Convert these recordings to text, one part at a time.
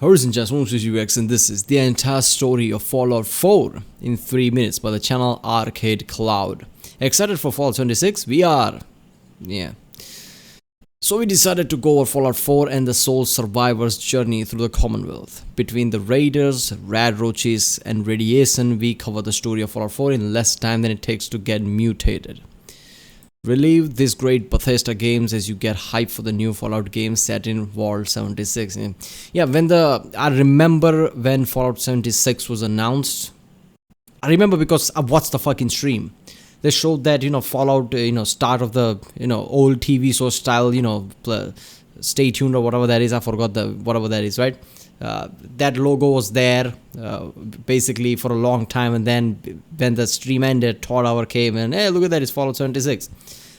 Horizon Just Moves UX, and this is the entire story of Fallout 4 in 3 minutes by the channel Arcade Cloud. Excited for Fallout 76? We are. Yeah. So we decided to go over Fallout 4 and the sole survivor's journey through the Commonwealth. Between the Raiders, Rad Roaches, and Radiation, we cover the story of Fallout 4 in less time than it takes to get mutated. Relive these great Bethesda games as you get hyped for the new Fallout game set in Vault 76. Yeah, I remember when Fallout 76 was announced. I remember because I watched the fucking stream. They showed that, Fallout, start of the, old TV show style, Stay Tuned or whatever that is. I forgot whatever that is, right? That logo was there basically for a long time, and then when the stream ended, Todd Hour came and hey, look at that, it's Fallout 76.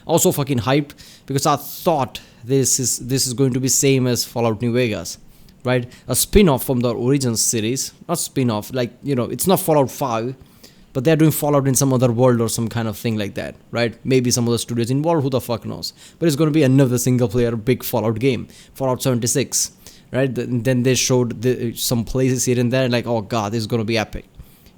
Also fucking hyped because I thought this is going to be same as Fallout New Vegas, right? A spin-off from the Origins series, not spin-off, like it's not Fallout 5, but they're doing Fallout in some other world or some kind of thing like that, right? Maybe some other studios involved, who the fuck knows? But it's going to be another single-player big Fallout game, Fallout 76. Right, then they showed some places here and there, like, oh god, this is gonna be epic,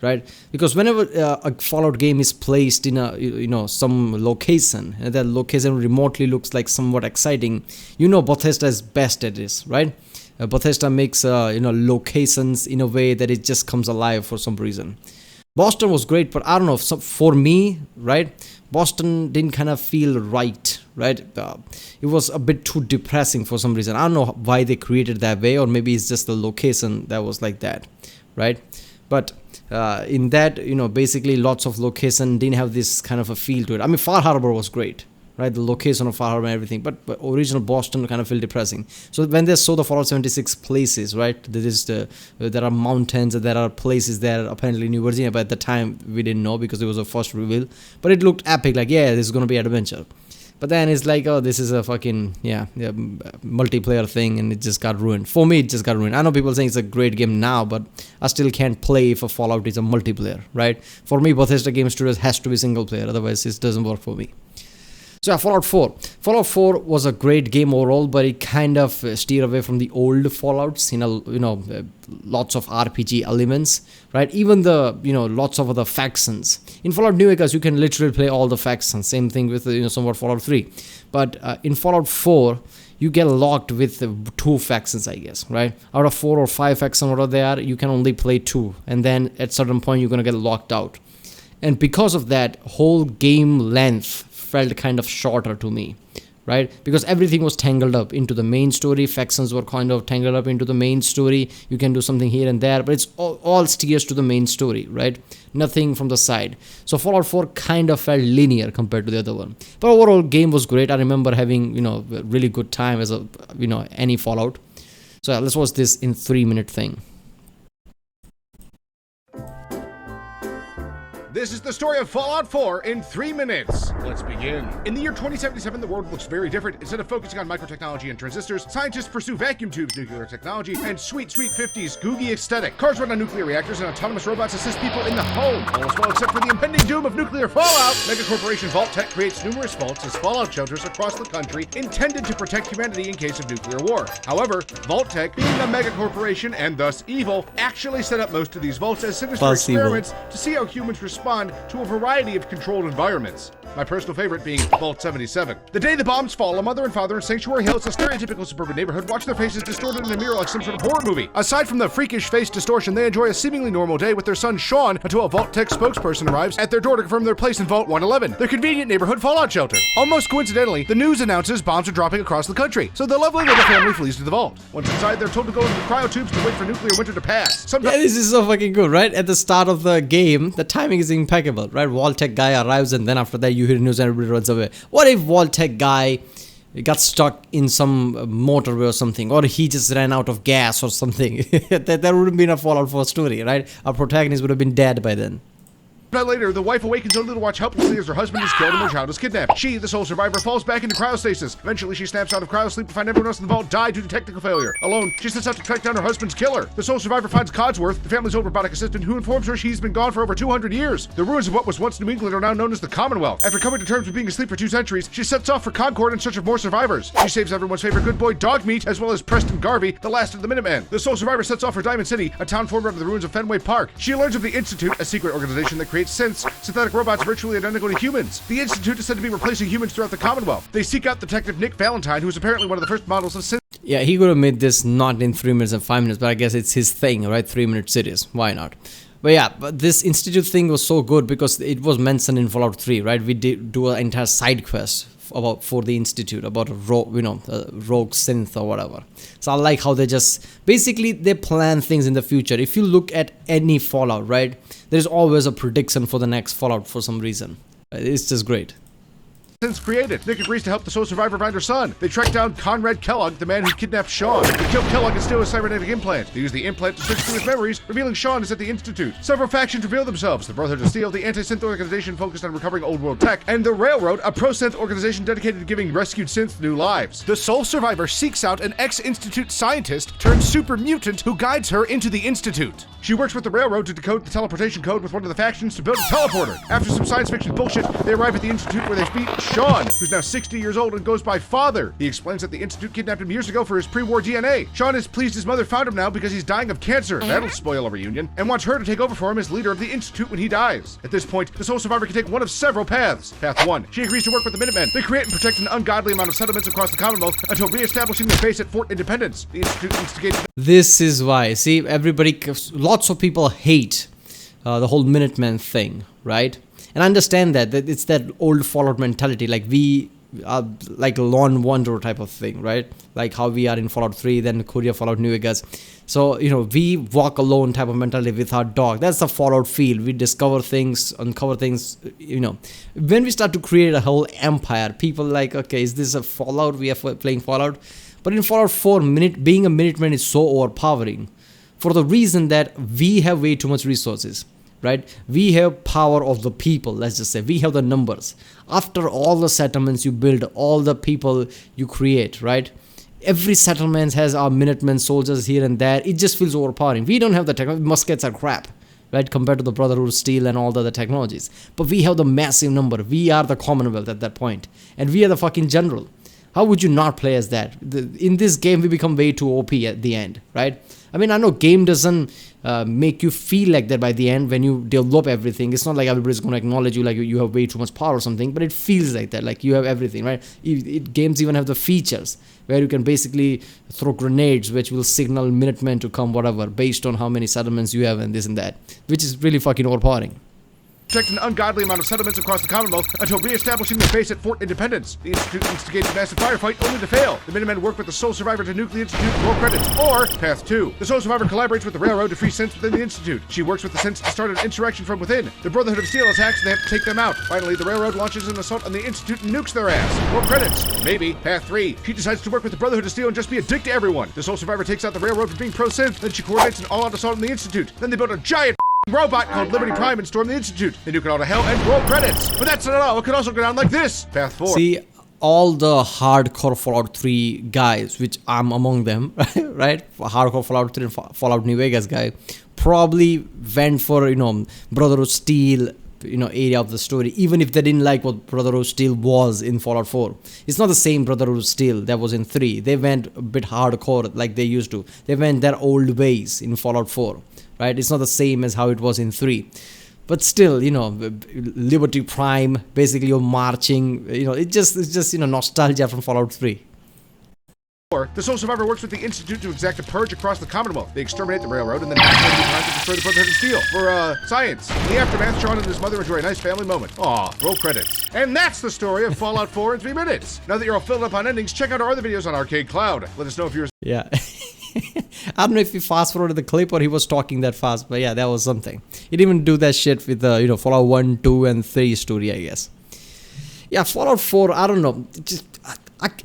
right? Because whenever a Fallout game is placed in a some location, and that location remotely looks like somewhat exciting, Bethesda is best at this, right? Bethesda makes locations in a way that it just comes alive for some reason. Boston was great, but I don't know, for me, right? Boston didn't kind of feel right? It was a bit too depressing for some reason. I don't know why they created that way, or maybe it's just the location that was like that, right? But in that, basically lots of location didn't have this kind of a feel to it. I mean, Far Harbor was great, right? The location of Far Harbor and everything, but original Boston kind of felt depressing. So when they saw the Fallout 76 places, right? There are mountains, there are places there, apparently New Virginia, but at the time we didn't know because it was a first reveal. But it looked epic, like, yeah, this is going to be adventure. But then it's like, oh, this is a fucking, multiplayer thing, and it just got ruined. For me, it just got ruined. I know people saying it's a great game now, but I still can't play if a Fallout is a multiplayer, right? For me, Bethesda Game Studios has to be single player, otherwise it doesn't work for me. So Fallout 4. Fallout 4 was a great game overall, but it kind of steered away from the old Fallouts, lots of RPG elements, right? Even the, lots of other factions. In Fallout New Vegas, you can literally play all the factions. Same thing with, somewhat Fallout 3. But in Fallout 4, you get locked with 2 factions, I guess, right? Out of 4 or 5 factions, whatever they are, you can only play 2. And then at certain point, you're going to get locked out. And because of that, whole game length felt kind of shorter to me, right? Because everything was tangled up into the main story. Factions were kind of tangled up into the main story. You can do something here and there, but it's all steers to the main story, right? Nothing from the side. So Fallout 4 kind of felt linear compared to the other one. But overall, game was great. I remember having, a really good time as a, any Fallout. So let's watch this in 3-minute thing. This is the story of Fallout 4 in 3 minutes. Let's begin. In the year 2077, the world looks very different. Instead of focusing on microtechnology and transistors, scientists pursue vacuum tubes, nuclear technology, and sweet 50s googie aesthetic. Cars run on nuclear reactors, and autonomous robots assist people in the home. All is well except for the impending doom of nuclear fallout. Megacorporation Vault-Tec creates numerous vaults as fallout shelters across the country intended to protect humanity in case of nuclear war. However, Vault-Tec, being a megacorporation and thus evil, actually set up most of these vaults as sinister experiments to see how humans respond to a variety of controlled environments. My personal favorite being Vault 77. The day the bombs fall, a mother and father in Sanctuary Hill, it's a stereotypical suburban neighborhood, watch their faces distorted in a mirror like some sort of horror movie. Aside from the freakish face distortion, they enjoy a seemingly normal day with their son Sean until a Vault-Tec spokesperson arrives at their door to confirm their place in Vault 111, their convenient neighborhood fallout shelter. Almost coincidentally, the news announces bombs are dropping across the country, so the lovely little family flees to the vault. Once inside, they're told to go into the cryotubes to wait for nuclear winter to pass. Yeah, this is so fucking good, right? At the start of the game, the timing is impeccable, right? Vault-Tec guy arrives, and then after that you hear news and everybody runs away. What if Vault-Tec guy got stuck in some motorway or something, or he just ran out of gas or something? That would have been a Fallout 4 story, right? Our protagonist would have been dead by then. Night later, the wife awakens only to watch helplessly as her husband is killed and her child is kidnapped. She, the sole survivor, falls back into cryostasis. Eventually, she snaps out of cryosleep to find everyone else in the vault died due to technical failure. Alone, she sets out to track down her husband's killer. The sole survivor finds Codsworth, the family's old robotic assistant, who informs her she's been gone for over 200 years. The ruins of what was once New England are now known as the Commonwealth. After coming to terms with being asleep for 2 centuries, she sets off for Concord in search of more survivors. She saves everyone's favorite good boy Dogmeat, as well as Preston Garvey, the last of the Minutemen. The sole survivor sets off for Diamond City, a town formed out of the ruins of Fenway Park. She learns of the Institute, a secret organization that creates synths, synthetic robots virtually identical to humans. The Institute is said to be replacing humans throughout the Commonwealth. They seek out Detective Nick Valentine, who is apparently one of the first models of synth. Yeah, he could have made this not in 3 minutes and 5 minutes, but I guess it's his thing, right? 3-minute series. Why not? But yeah, but this Institute thing was so good because it was mentioned in Fallout 3, right? We did do an entire side quest for the Institute, about a rogue synth or whatever. So I like how they just basically they plan things in the future. If you look at any Fallout, right, there's always a prediction for the next Fallout for some reason. It's just great. Since created, Nick agrees to help the sole survivor find her son. They track down Conrad Kellogg, the man who kidnapped Sean. They kill Kellogg and steal his cybernetic implant. They use the implant to search through his memories, revealing Sean is at the Institute. Several factions reveal themselves: the Brotherhood of Steel, the anti-synth organization focused on recovering old world tech, and the Railroad, a pro-synth organization dedicated to giving rescued synths new lives. The sole survivor seeks out an ex-Institute scientist turned super mutant who guides her into the Institute. She works with the Railroad to decode the teleportation code with one of the factions to build a teleporter. After some science fiction bullshit, they arrive at the Institute where they meet Sean, who's now 60 years old and goes by Father. He explains that the Institute kidnapped him years ago for his pre-war DNA. Sean is pleased his mother found him now because he's dying of cancer. That'll spoil a reunion. And wants her to take over for him as leader of the Institute when he dies. At this point, the sole survivor can take one of several paths. Path 1. She agrees to work with the Minutemen. They create and protect an ungodly amount of settlements across the Commonwealth until re-establishing their base at Fort Independence. The Institute instigates... This is why, see, lots of people hate the whole Minutemen thing, right? And I understand that it's that old Fallout mentality, like we are like a lone wanderer type of thing, right? Like how we are in Fallout 3, then Korea, Fallout New Vegas. So, we walk alone type of mentality with our dog. That's the Fallout feel. We discover things, uncover things, When we start to create a whole empire, people like, okay, is this a Fallout? We are playing Fallout. But in Fallout 4, being a Minuteman is so overpowering for the reason that we have way too much resources. Right? We have power of the people, let's just say. We have the numbers. After all the settlements you build, all the people you create, right? Every settlement has our Minutemen soldiers here and there. It just feels overpowering. We don't have the technology. Muskets are crap, right? Compared to the Brotherhood of Steel and all the other technologies. But we have the massive number. We are the Commonwealth at that point. And we are the fucking general. How would you not play as that? In this game, we become way too OP at the end, right? I mean, I know game doesn't make you feel like that by the end when you develop everything. It's not like everybody's going to acknowledge you like you have way too much power or something, but it feels like that, like you have everything, right? Games even have the features where you can basically throw grenades which will signal Minutemen to come, whatever, based on how many settlements you have and this and that, which is really fucking overpowering. Protect an ungodly amount of settlements across the Commonwealth until re-establishing their base at Fort Independence. The Institute instigates a massive firefight only to fail. The Minutemen work with the sole survivor to nuke the Institute. Roll credits. Or Path 2. The sole survivor collaborates with the Railroad to free synths within the Institute. She works with the synths to start an insurrection from within. The Brotherhood of Steel attacks and they have to take them out. Finally, the Railroad launches an assault on the Institute and nukes their ass. Roll credits. Maybe. Path 3. She decides to work with the Brotherhood of Steel and just be a dick to everyone. The sole survivor takes out the Railroad for being pro-synth. Then she coordinates an all-out assault on the Institute. Then they build a giant robot called Liberty Prime and storm the Institute. They nuke it all to hell and roll credits. But that's not all. It could also go down like this. Path 4. See, all the hardcore Fallout 3 guys, which I'm among them, right? Hardcore Fallout 3 and Fallout New Vegas guy, probably went for, Brotherhood of Steel, area of the story, even if they didn't like what Brotherhood of Steel was in Fallout 4. It's not the same Brotherhood of Steel that was in 3. They went a bit hardcore like they used to. They went their old ways in Fallout 4. Right? It's not the same as how it was in 3. But still, Liberty Prime, basically you're marching, it's just nostalgia from Fallout 3. The sole survivor works with the Institute to exact a purge across the Commonwealth. They exterminate the Railroad and then time to destroy the Brotherhood of Steel for, science. In the aftermath, Sean and his mother enjoy a nice family moment. Aw, roll credits. And that's the story of Fallout 4 in 3 minutes. Now that you're all filled up on endings, check out our other videos on Arcade Cloud. Let us know if you're... Yeah. I don't know if he fast forwarded the clip or he was talking that fast, but yeah, that was something. He didn't even do that shit with the, Fallout 1, 2, and 3 story, I guess. Yeah, Fallout 4, I don't know.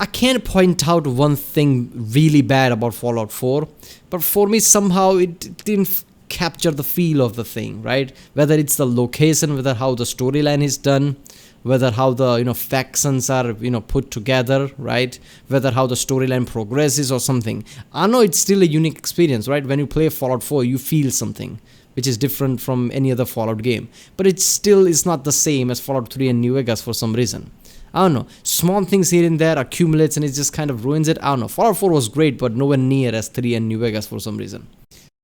I can't point out one thing really bad about Fallout 4, but for me somehow it didn't capture the feel of the thing, right? Whether it's the location, whether how the storyline is done, whether how the factions are put together, right? Whether how the storyline progresses or something. I know it's still a unique experience, right? When you play Fallout 4, you feel something which is different from any other Fallout game, but it still is not the same as Fallout 3 and New Vegas for some reason. I don't know, small things here and there accumulates and it just kind of ruins it. I don't know, Fallout 4 was great, but nowhere near as 3 and New Vegas for some reason.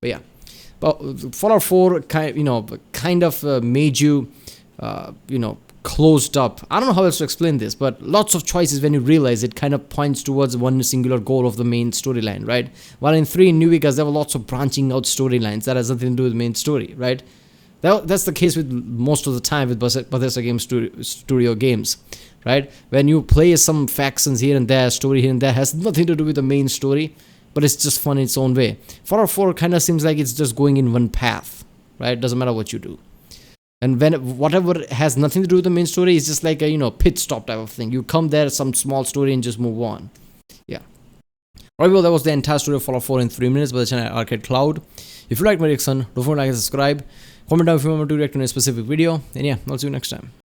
But yeah, but Fallout 4 kind of made you closed up. I don't know how else to explain this, but lots of choices. When you realize it kind of points towards one singular goal of the main storyline, right? While in 3 in New Vegas there were lots of branching out storylines that has nothing to do with the main story, right? That's the case with most of the time with Bethesda Game Studio games, right? When you play some factions here and there, story here and there, has nothing to do with the main story, but it's just fun in its own way. Fallout 4 kind of seems like it's just going in one path, right? Doesn't matter what you do. And when whatever has nothing to do with the main story is just like a pit stop type of thing. You come there, some small story, and just move on. Yeah. Alright, well, that was the entire story of Fallout 4 in 3 minutes by the channel Arcade Cloud. If you like my reaction, don't forget to like and subscribe. Comment down if you want me to react to a specific video. And yeah, I'll see you next time.